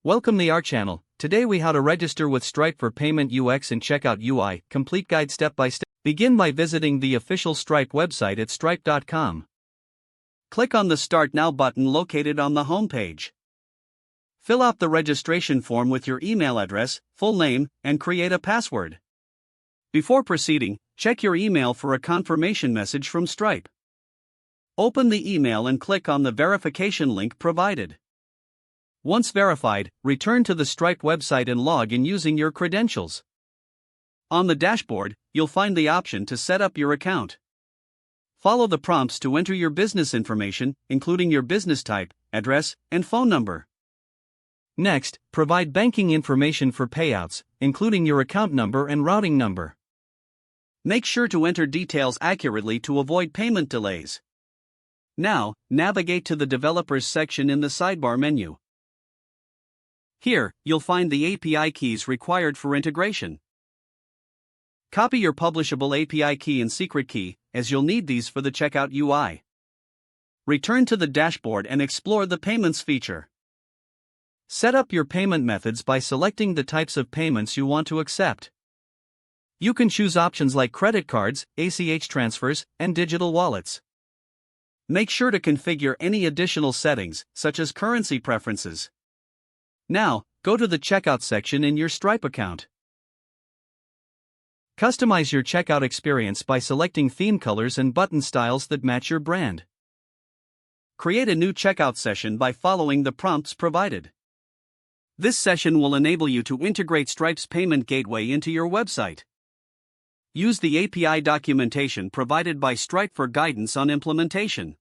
Welcome to our channel. Today we how to register with Stripe for payment UX and checkout UI, complete guide step by step. Begin by visiting the official Stripe website at stripe.com. Click on the Start Now button located on the home page. Fill out the registration form with your email address, full name, and create a password. Before proceeding, check your email for a confirmation message from Stripe. Open the email and click on the verification link provided. Once verified, return to the Stripe website and log in using your credentials. On the dashboard, you'll find the option to set up your account. Follow the prompts to enter your business information, including your business type, address, and phone number. Next, provide banking information for payouts, including your account number and routing number. Make sure to enter details accurately to avoid payment delays. Now, navigate to the Developers section in the sidebar menu. Here, you'll find the API keys required for integration. Copy your publishable API key and secret key, as you'll need these for the checkout UI. Return to the dashboard and explore the Payments feature. Set up your payment methods by selecting the types of payments you want to accept. You can choose options like credit cards, ACH transfers, and digital wallets. Make sure to configure any additional settings, such as currency preferences. Now, go to the Checkout section in your Stripe account. Customize your checkout experience by selecting theme colors and button styles that match your brand. Create a new checkout session by following the prompts provided. This session will enable you to integrate Stripe's payment gateway into your website. Use the API documentation provided by Stripe for guidance on implementation.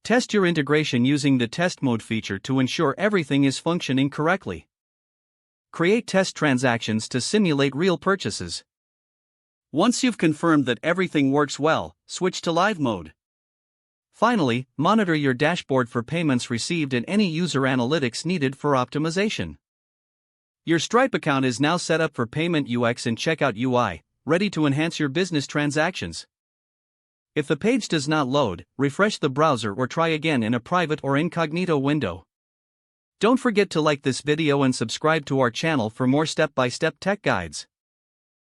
Test your integration using the test mode feature to ensure everything is functioning correctly. Create test transactions to simulate real purchases. Once you've confirmed that everything works well, switch to live mode. Finally, monitor your dashboard for payments received and any user analytics needed for optimization. Your Stripe account is now set up for payment UX and checkout UI, ready to enhance your business transactions. If the page does not load, refresh the browser or try again in a private or incognito window. Don't forget to like this video and subscribe to our channel for more step-by-step tech guides.